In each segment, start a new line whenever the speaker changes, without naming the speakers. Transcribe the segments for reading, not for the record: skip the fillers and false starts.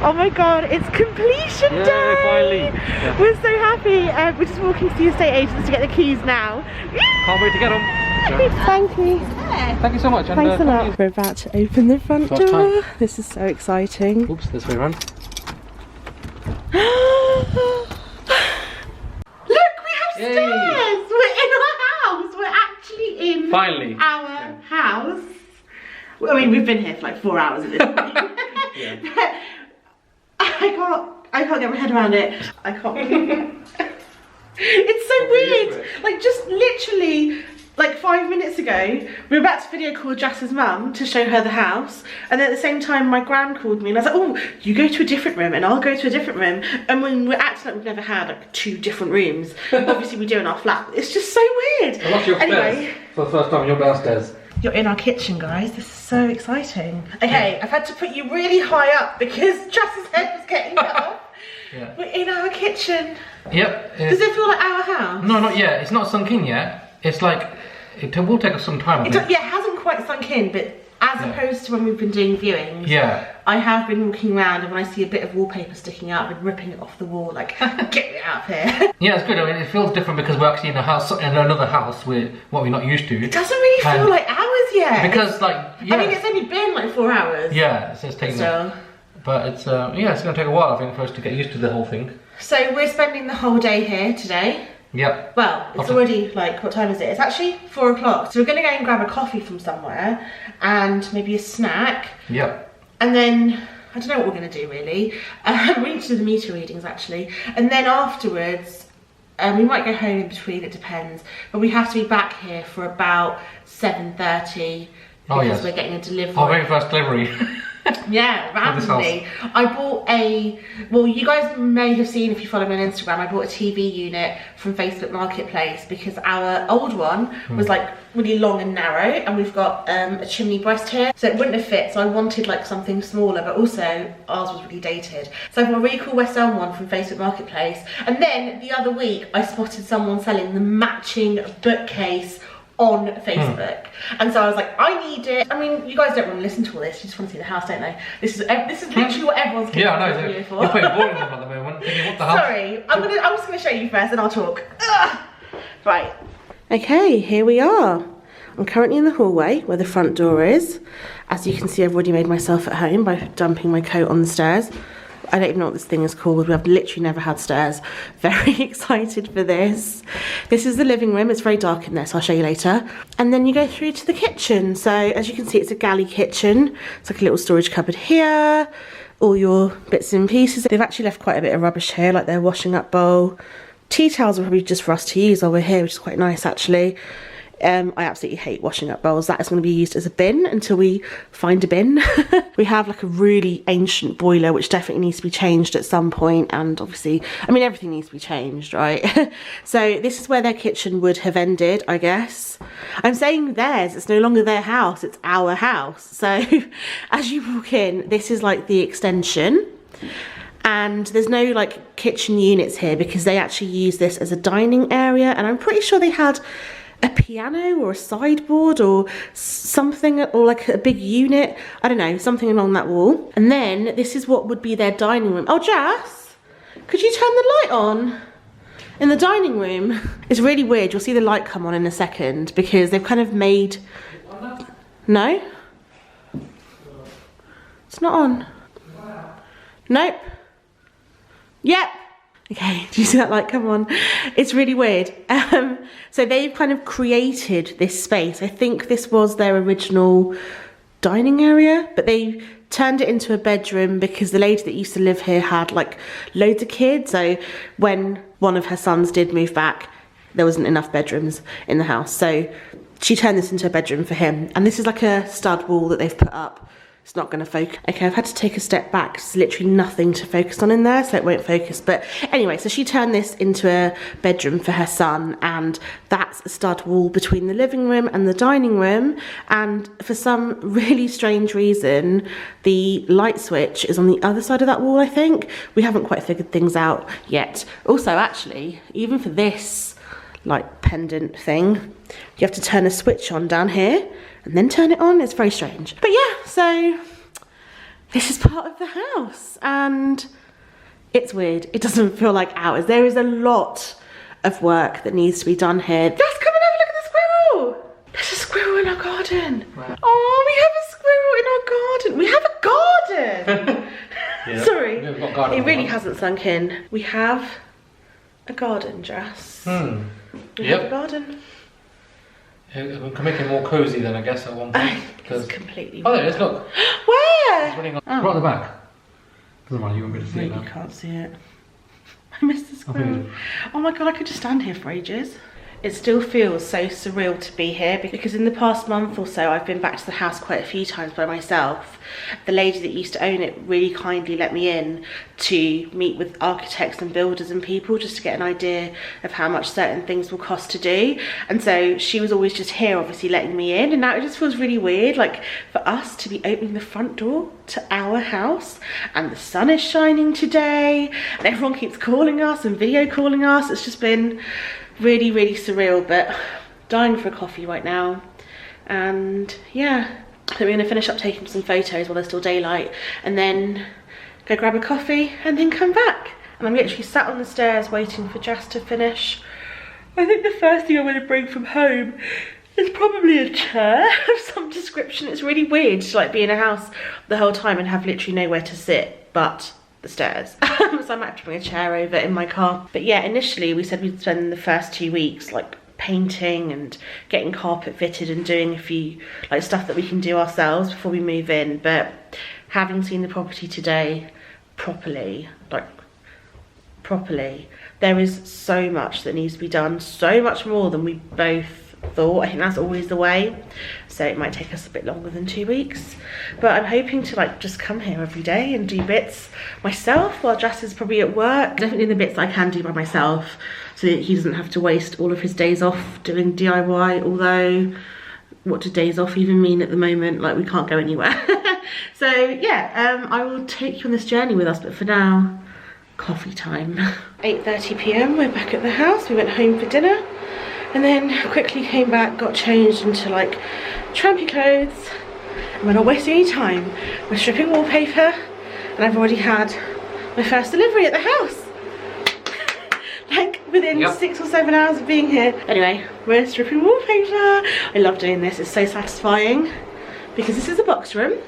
Oh my god, it's completion day!
Finally! Yeah.
We're so happy. We're just walking to the estate agents to get the keys now.
Can't wait to get them.
Thank you.
Thank you so much.
Thanks a lot. We're about to open the front
First
door.
time.
This is so exciting.
Oops, this way around.
Look, we have stairs! We're in our house! We're actually in
Finally.
our house. I mean, we've been here for like 4 hours at this point.
Yeah.
I can't get my head around it. I can't. It's so weird. Like, just literally, like 5 minutes ago, we were about to video call Jass's mum to show her the house, and then at the same time my gran called me and I was like, oh, you go to a different room and I'll go to a different room. And when we're acting like we've never had like 2 different rooms, obviously we do in our flat. It's just so weird.
I lost your stairs for the first time. You're downstairs.
You're in our kitchen, guys. This is so exciting. Okay, I've had to put you really high up because Jass's head was getting cut off.
Yeah.
We're in our kitchen.
Yep.
Does it feel like our house?
No, not yet. It's not sunk in yet. It's like, it will take us some time.
Yeah, it hasn't quite sunk in, but as opposed to when we've been doing viewings, I have been walking around, and when I see a bit of wallpaper sticking out, I've been ripping it off the wall, like, get it out of here.
Yeah, it's good. I mean, it feels different because we're actually in a house, in another house with what we're not used to.
It doesn't really feel like ours yet.
Because, like,
I mean, it's only been like 4 hours.
Yeah, it's taking.
So.
But it's yeah, it's going to take a while, I think, for us to get used to the whole thing.
So we're spending the whole day here today.
Yep.
Well, it's already like, what time is it? It's actually 4 o'clock. So we're going to go and grab a coffee from somewhere and maybe a snack.
Yep.
And then, I don't know what we're going to do really. We need to do the meter readings actually. And then afterwards, we might go home in between, it depends. But we have to be back here for about 7:30 because we're getting a delivery.
Our very first delivery.
Yeah, randomly. I bought well, you guys may have seen if you follow me on Instagram, I bought a TV unit from Facebook Marketplace because our old one was like really long and narrow, and we've got a chimney breast here, so it wouldn't have fit, so I wanted like something smaller, but also ours was really dated. So I bought a really cool West Elm one from Facebook Marketplace, and then the other week I spotted someone selling the matching bookcase on Facebook, and so I was like, I need it. I mean, you guys don't want to listen to all this, you just want to see the house, don't they? This is literally what everyone's getting this video for.
You're putting boring them at the moment. Thinking, what the hell?
Sorry, I'm just gonna show you first and I'll talk. Ugh. Right. Okay, here we are. I'm currently in the hallway where the front door is. As you can see, I've already made myself at home by dumping my coat on the stairs. I don't even know what this thing is called. We've literally never had stairs. Very excited for this. This is the living room. It's very dark in there, so I'll show you later. And then you go through to the kitchen. So as you can see, it's a galley kitchen. It's like a little storage cupboard here. All your bits and pieces. They've actually left quite a bit of rubbish here, like their washing up bowl. Tea towels are probably just for us to use while we're here, which is quite nice actually. I absolutely hate washing up bowls. That is going to be used as a bin until we find a bin. We have like a really ancient boiler which definitely needs to be changed at some point, and obviously, I mean, everything needs to be changed, right? So this is where their kitchen would have ended, I guess. I'm saying theirs, it's no longer their house, it's our house. So as you walk in, this is like the extension. And there's no like kitchen units here because they actually use this as a dining area, and I'm pretty sure they had a piano or a sideboard or something, or like a big unit, I don't know, something along that wall. And then this is what would be their dining room. Oh, Jess, could you turn the light on in the dining room? It's really weird. You'll see the light come on in a second because they've kind of made... No? It's not on. Nope. Yep. Okay, do you see that light come on? It's really weird. So they've kind of created this space. I think this was their original dining area, but they turned it into a bedroom because the lady that used to live here had like loads of kids. So when one of her sons did move back, there wasn't enough bedrooms in the house. So she turned this into a bedroom for him. And this is like a stud wall that they've put up. It's not going to focus. Okay, I've had to take a step back. There's literally nothing to focus on in there, so it won't focus. But anyway, so she turned this into a bedroom for her son, and that's a stud wall between the living room and the dining room. And for some really strange reason, the light switch is on the other side of that wall, I think. We haven't quite figured things out yet. Also, actually, even for this like pendant thing, you have to turn a switch on down here and then turn it on. It's very strange. But yeah, so this is part of the house and it's weird. It doesn't feel like ours. There is a lot of work that needs to be done here. Just come and have a look at the squirrel. There's a squirrel in our garden. Wow. Oh, we have a squirrel in our garden. We have a garden. Yeah, sorry, it really hasn't sunk in. We have a garden, Jess. We have a garden.
Yeah, we can make it more cosy then, I guess, at one point.
It's completely.
Oh, there it is, look.
Where?
It's running on. Right at the back. Doesn't matter, you won't be able to see it now.
You can't see it. I missed the squirrel. Oh my god, I could just stand here for ages. It still feels so surreal to be here because in the past month or so I've been back to the house quite a few times by myself. The lady that used to own it really kindly let me in to meet with architects and builders and people just to get an idea of how much certain things will cost to do. And so she was always just here obviously letting me in, and now it just feels really weird like for us to be opening the front door to our house and the sun is shining today and everyone keeps calling us and video calling us. It's just been really, really surreal, but dying for a coffee right now. And yeah, so we're gonna finish up taking some photos while there's still daylight and then go grab a coffee and then come back. And I'm literally sat on the stairs waiting for Jess to finish. I think the first thing I'm gonna bring from home is probably a chair of some description. It's really weird to like be in a house the whole time and have literally nowhere to sit but the stairs. So I might have to bring a chair over in my car. But yeah, initially we said we'd spend the first 2 weeks like painting and getting carpet fitted and doing a few like stuff that we can do ourselves before we move in. But having seen the property today properly, there is so much that needs to be done, so much more than we both thought. I think that's always the way, so it might take us a bit longer than 2 weeks, but I'm hoping to like just come here every day and do bits myself while Jess is probably at work. Definitely the bits I can do by myself so that he doesn't have to waste all of his days off doing DIY, although what do days off even mean at the moment? Like we can't go anywhere. So yeah, I will take you on this journey with us, but for now, coffee time. 8:30 p.m. we're back at the house. We went home for dinner and then quickly came back, got changed into like trampy clothes, and we're not wasting any time. We're stripping wallpaper and I've already had my first delivery at the house. Like within 6 or 7 hours of being here. Anyway, we're stripping wallpaper. I love doing this, it's so satisfying because this is a box room.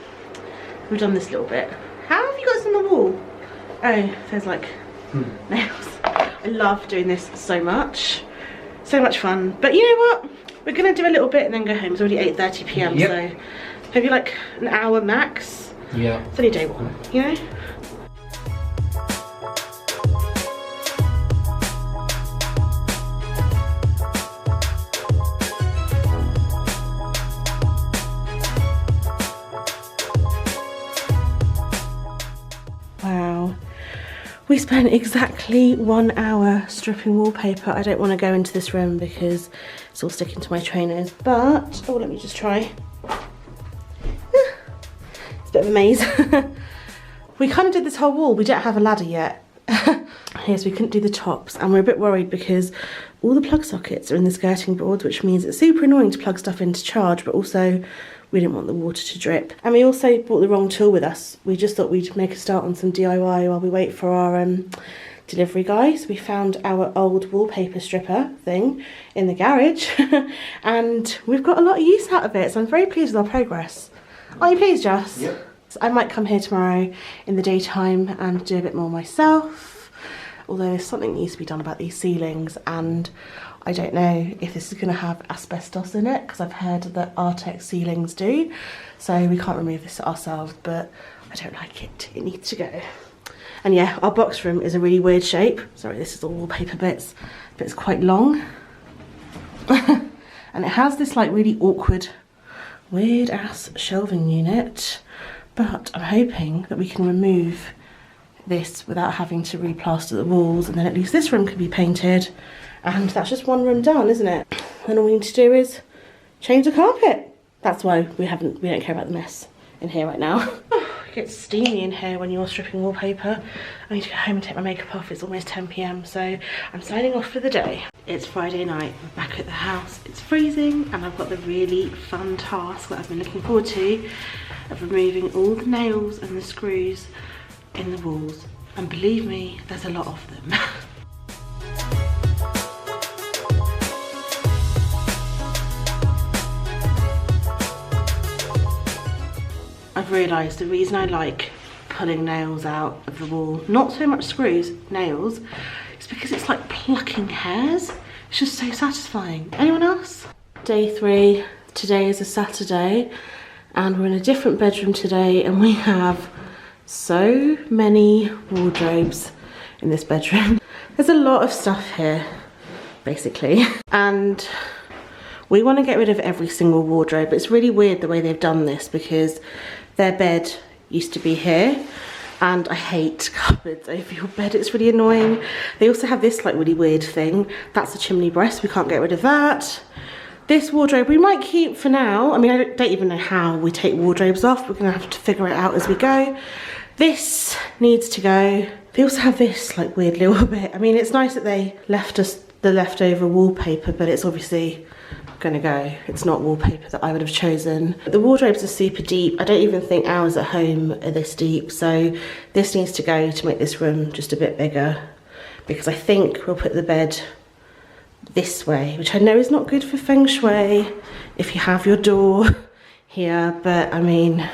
We've done this little bit. How have you got this on the wall? Oh, there's like nails. I love doing this so much. So much fun. But you know what? We're gonna do a little bit and then go home. It's already 8:30 p.m. So maybe like an hour max. Yeah. It's only day one, you know? Wow. We spent exactly 1 hour stripping wallpaper. I don't want to go into this room because it's all sticking to my trainers, but, oh, let me just try. It's a bit of a maze. We kind of did this whole wall. We don't have a ladder yet. Yes, we couldn't do the tops, and we're a bit worried because all the plug sockets are in the skirting boards, which means it's super annoying to plug stuff in to charge, but also we didn't want the water to drip. And we also brought the wrong tool with us. We just thought we'd make a start on some DIY while we wait for our delivery guy. So we found our old wallpaper stripper thing in the garage and we've got a lot of use out of it. So I'm very pleased with our progress. Are you pleased, Jess? Yep. So I might come here tomorrow in the daytime and do a bit more myself. Although there's something that needs to be done about these ceilings, and I don't know if this is going to have asbestos in it because I've heard that Artex ceilings do. So we can't remove this ourselves, but I don't like it. It needs to go. And yeah, our box room is a really weird shape. Sorry, this is all wallpaper bits, but it's quite long. And it has this like really awkward, weird ass shelving unit. But I'm hoping that we can remove this without having to replaster the walls, and then at least this room can be painted. And that's just one room done, isn't it? And all we need to do is change the carpet. That's why we don't care about the mess in here right now. It gets steamy in here when you're stripping wallpaper. I need to go home and take my makeup off. It's almost 10 p.m, so I'm signing off for the day. It's Friday night, we're back at the house. It's freezing and I've got the really fun task that I've been looking forward to of removing all the nails and the screws in the walls. And believe me, there's a lot of them. I've realised the reason I like pulling nails out of the wall, not so much screws, nails, is because it's like plucking hairs. It's just so satisfying. Anyone else? Day 3, today is a Saturday, and we're in a different bedroom today, and we have so many wardrobes in this bedroom. There's a lot of stuff here, basically, and we want to get rid of every single wardrobe. It's really weird the way they've done this because their bed used to be here, and I hate cupboards over your bed. It's really annoying. They also have this like really weird thing. That's a chimney breast. We can't get rid of that. This wardrobe we might keep for now. I mean, I don't even know how we take wardrobes off. We're gonna have to figure it out as we go. This needs to go. They also have this like weird little bit. I mean, it's nice that they left us the leftover wallpaper, but it's obviously gonna go. It's not wallpaper that I would have chosen. The wardrobes are super deep. I don't even think ours at home are this deep, so this needs to go to make this room just a bit bigger, because I think we'll put the bed this way, which I know is not good for feng shui if you have your door here, but I mean,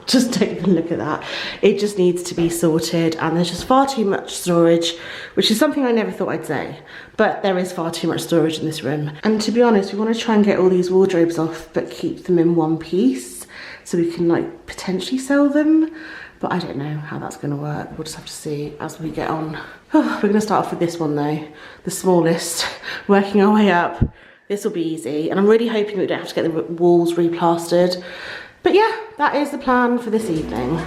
just don't even look at that. It just needs to be sorted, and there's just far too much storage, which is something I never thought I'd say, but there is far too much storage in this room. And to be honest, we want to try and get all these wardrobes off but keep them in one piece so we can like potentially sell them, but I don't know how that's going to work. We'll just have to see as we get on. We're going to start off with this one though, the smallest, working our way up. This will be easy, and I'm really hoping we don't have to get the walls replastered. But yeah, that is the plan for this evening.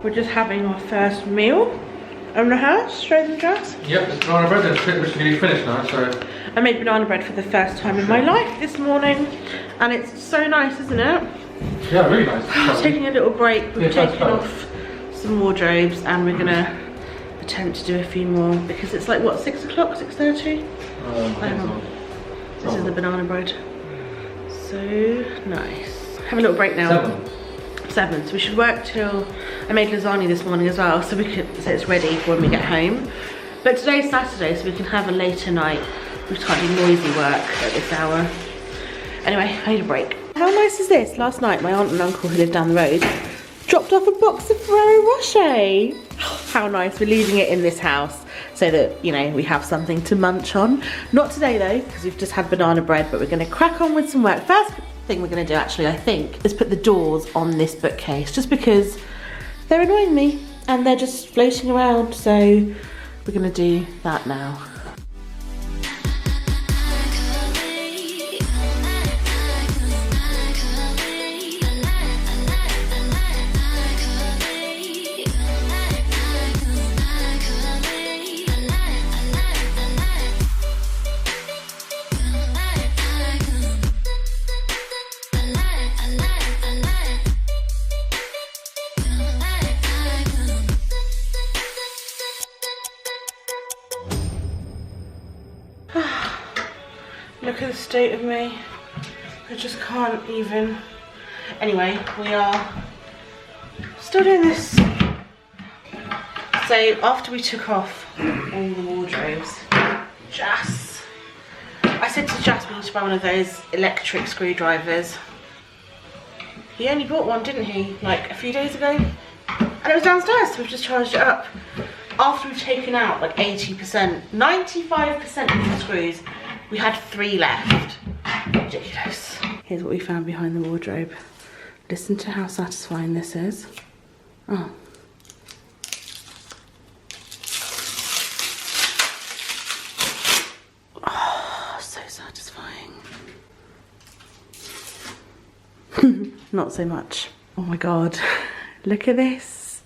We're just having our first meal in the house, straight in the dress.
Yep, it's banana bread, which is finished now, so.
I made banana bread for the first time in my life this morning, and it's so nice, isn't it?
Yeah, really nice.
Taking a little break, we've taken off some wardrobes, and we're gonna attempt to do a few more, because it's like, what, 6 o'clock, 6:30? This is the banana bread. So nice. Have a little break now. 7, so we should work till, I made lasagna this morning as well, so it's ready for when we get home. But today's Saturday, so we can have a later night. We just can't do noisy work at this hour. Anyway, I need a break. How nice is this? Last night, my aunt and uncle who live down the road dropped off a box of Ferrero Rocher. How nice, we're leaving it in this house so that, you know, we have something to munch on. Not today though, because we've just had banana bread, but we're gonna crack on with some work. First thing we're gonna do actually, I think, is put the doors on this bookcase, just because they're annoying me and they're just floating around, so we're gonna do that now. Look at the state of me. I just can't even. Anyway, we are still doing this. So after we took off all the wardrobes, I said to Jas we need to buy one of those electric screwdrivers. He only bought one, didn't he? Like a few days ago. And it was downstairs, so we've just charged it up. After we've taken out like 80%, 95% of the screws, we had 3 left. ridiculous. Here's what we found behind the wardrobe. Listen to how satisfying this is. Oh. Oh, so satisfying. Not so much. Oh my God, look at this.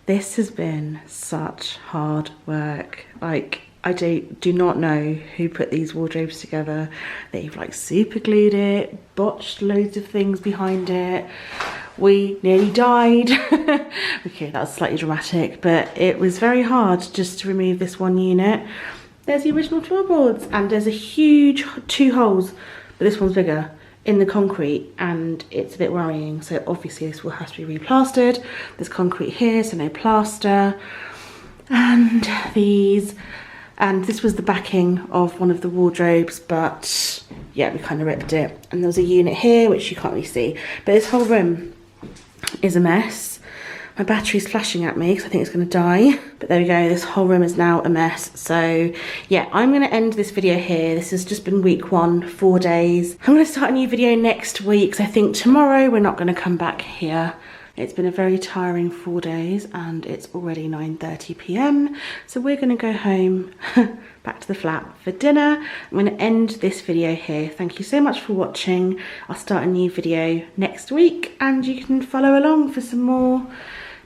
This has been such hard work. Like, I do not know who put these wardrobes together. They've like super glued it, botched loads of things behind it. We nearly died. Okay, that was slightly dramatic, but it was very hard just to remove this one unit. There's the original floorboards, and there's a huge 2 holes, but this one's bigger, in the concrete, and it's a bit worrying. So obviously this will have to be replastered. There's concrete here, so no plaster. And these, and this was the backing of one of the wardrobes, but yeah, we kind of ripped it. And there's a unit here, which you can't really see, but this whole room is a mess. My battery's flashing at me because I think it's going to die. But there we go, this whole room is now a mess. So yeah, I'm going to end this video here. This has just been week 1, 4 days. I'm going to start a new video next week. So I think tomorrow we're not going to come back here. It's been a very tiring 4 days and it's already 9:30 p.m. So we're going to go home, back to the flat for dinner. I'm going to end this video here. Thank you so much for watching. I'll start a new video next week and you can follow along for some more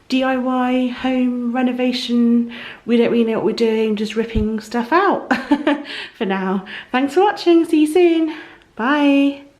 DIY home renovation. We don't really know what we're doing, just ripping stuff out for now. Thanks for watching. See you soon. Bye.